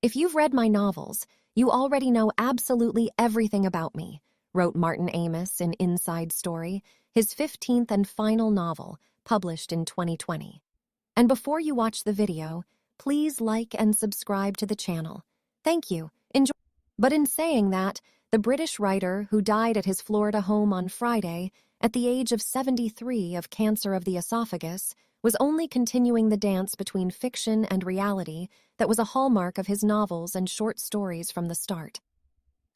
If you've read my novels, you already know absolutely everything about me, wrote Martin Amis in Inside Story, his 15th and final novel, published in 2020. And before you watch the video, please like and subscribe to the channel. Thank you. Enjoy. But in saying that, the British writer who died at his Florida home on Friday at the age of 73 of cancer of the esophagus was only continuing the dance between fiction and reality that was a hallmark of his novels and short stories from the start.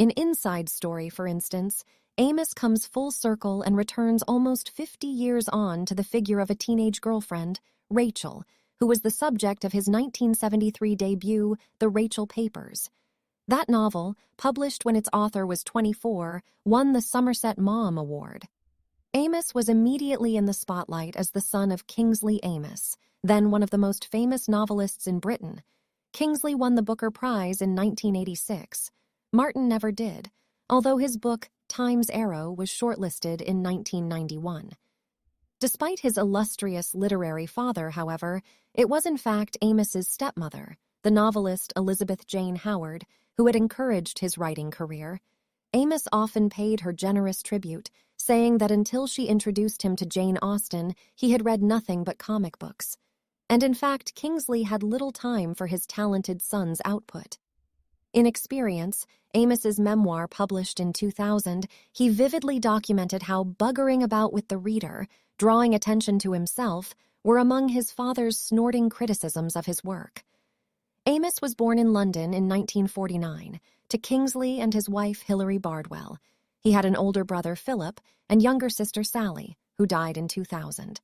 In Inside Story, for instance, Amis comes full circle and returns almost 50 years on to the figure of a teenage girlfriend, Rachel, who was the subject of his 1973 debut, The Rachel Papers. That novel, published when its author was 24, won the Somerset Maugham Award. Amis was immediately in the spotlight as the son of Kingsley Amis, then one of the most famous novelists in Britain. Kingsley won the Booker Prize in 1986. Martin never did, although his book, Time's Arrow, was shortlisted in 1991. Despite his illustrious literary father, however, it was in fact Amis's stepmother, the novelist Elizabeth Jane Howard, who had encouraged his writing career. Amis often paid her generous tribute, saying that until she introduced him to Jane Austen, he had read nothing but comic books. And in fact, Kingsley had little time for his talented son's output. In Experience, Amis's memoir published in 2000, he vividly documented how buggering about with the reader, drawing attention to himself, were among his father's snorting criticisms of his work. Amis was born in London in 1949 to Kingsley and his wife Hilary Bardwell. He had an older brother, Philip, and younger sister, Sally, who died in 2000.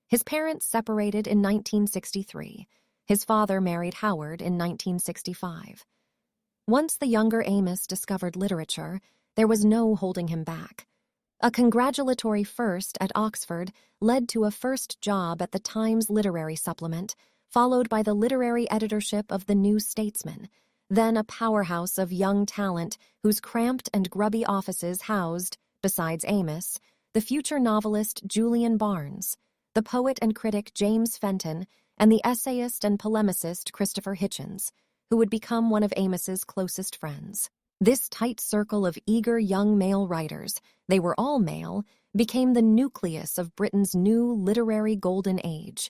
His parents separated in 1963. His father married Howard in 1965. Once the younger Amis discovered literature, there was no holding him back. A congratulatory first at Oxford led to a first job at the Times literary supplement, followed by the literary editorship of the New Statesman, then a powerhouse of young talent whose cramped and grubby offices housed, besides Amis, the future novelist Julian Barnes, the poet and critic James Fenton, and the essayist and polemicist Christopher Hitchens, who would become one of Amis's closest friends. This tight circle of eager young male writers, they were all male, became the nucleus of Britain's new literary golden age.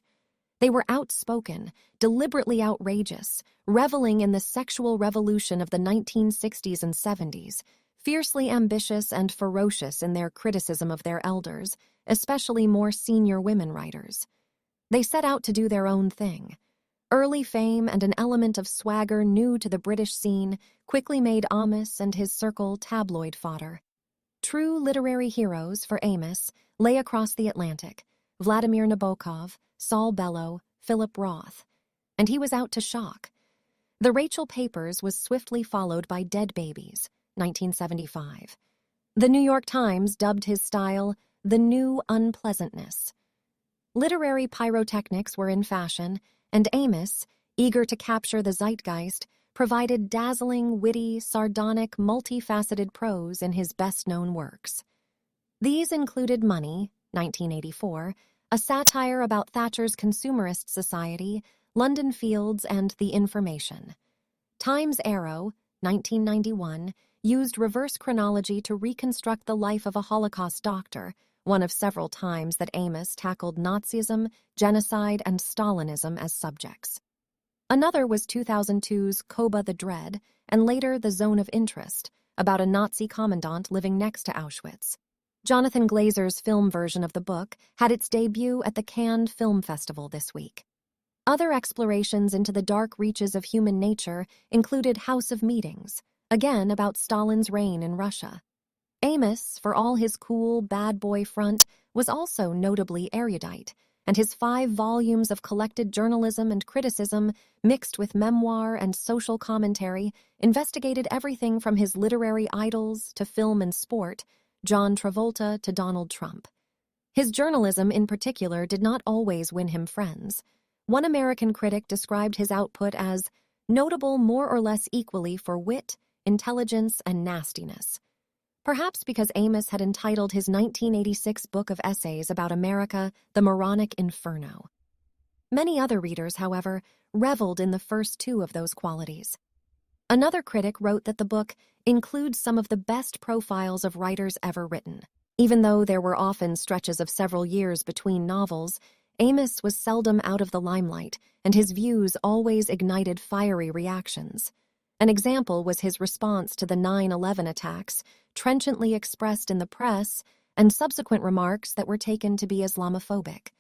They were outspoken, deliberately outrageous, reveling in the sexual revolution of the 1960s and 70s, fiercely ambitious and ferocious in their criticism of their elders, especially more senior women writers. They set out to do their own thing. Early fame and an element of swagger new to the British scene quickly made Amis and his circle tabloid fodder. True literary heroes for Amis lay across the Atlantic: Vladimir Nabokov, Saul Bellow, Philip Roth. And he was out to shock. The Rachel Papers was swiftly followed by Dead Babies, 1975. The New York Times dubbed his style the new unpleasantness. Literary pyrotechnics were in fashion, and Amis, eager to capture the zeitgeist, provided dazzling, witty, sardonic, multifaceted prose in his best-known works. These included Money, 1984, a satire about Thatcher's consumerist society, London Fields, and The Information. Time's Arrow, 1991, used reverse chronology to reconstruct the life of a Holocaust doctor, one of several times that Amis tackled Nazism, genocide, and Stalinism as subjects. Another was 2002's Koba the Dread, and later The Zone of Interest, about a Nazi commandant living next to Auschwitz. Jonathan Glazer's film version of the book had its debut at the Cannes Film Festival this week. Other explorations into the dark reaches of human nature included House of Meetings, again about Stalin's reign in Russia. Amis, for all his cool, bad boy front, was also notably erudite, and his 5 volumes of collected journalism and criticism, mixed with memoir and social commentary, investigated everything from his literary idols to film and sport, John Travolta to Donald Trump. His journalism in particular did not always win him friends. One American critic described his output as notable more or less equally for wit, intelligence, and nastiness. Perhaps because Amis had entitled his 1986 book of essays about America The Moronic Inferno. Many other readers, however, reveled in the first 2 of those qualities. Another critic wrote that the book includes some of the best profiles of writers ever written. Even though there were often stretches of several years between novels, Amos was seldom out of the limelight, and his views always ignited fiery reactions. An example was his response to the 9/11 attacks, trenchantly expressed in the press, and subsequent remarks that were taken to be Islamophobic.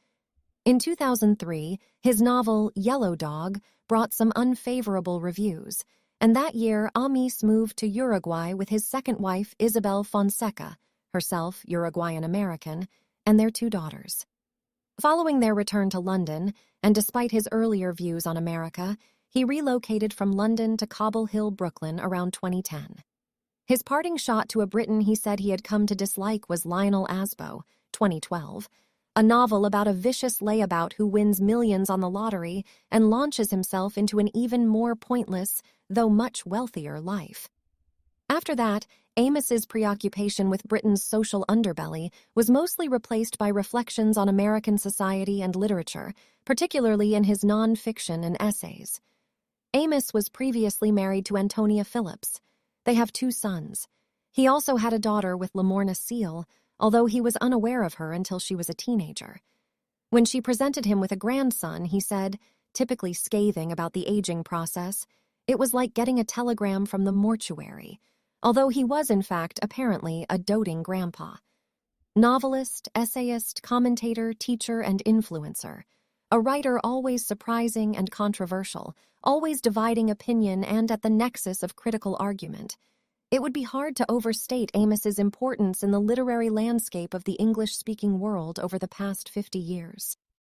In 2003, his novel Yellow Dog brought some unfavorable reviews, and that year Amis moved to Uruguay with his second wife Isabel Fonseca, herself Uruguayan-American, and their 2 daughters. Following their return to London, and despite his earlier views on America, he relocated from London to Cobble Hill, Brooklyn around 2010. His parting shot to a Briton he said he had come to dislike was Lionel Asbo, 2012, a novel about a vicious layabout who wins millions on the lottery and launches himself into an even more pointless, though much wealthier, life. After that, Amos's preoccupation with Britain's social underbelly was mostly replaced by reflections on American society and literature, particularly in his non-fiction and essays. Amos was previously married to Antonia Phillips. They have 2 sons. He also had a daughter with Lamorna Seal, although he was unaware of her until she was a teenager. When she presented him with a grandson, he said, typically scathing about the aging process, it was like getting a telegram from the mortuary, although he was, in fact, apparently a doting grandpa. Novelist, essayist, commentator, teacher, and influencer. A writer always surprising and controversial, always dividing opinion and at the nexus of critical argument. It would be hard to overstate Amos's importance in the literary landscape of the English-speaking world over the past 50 years.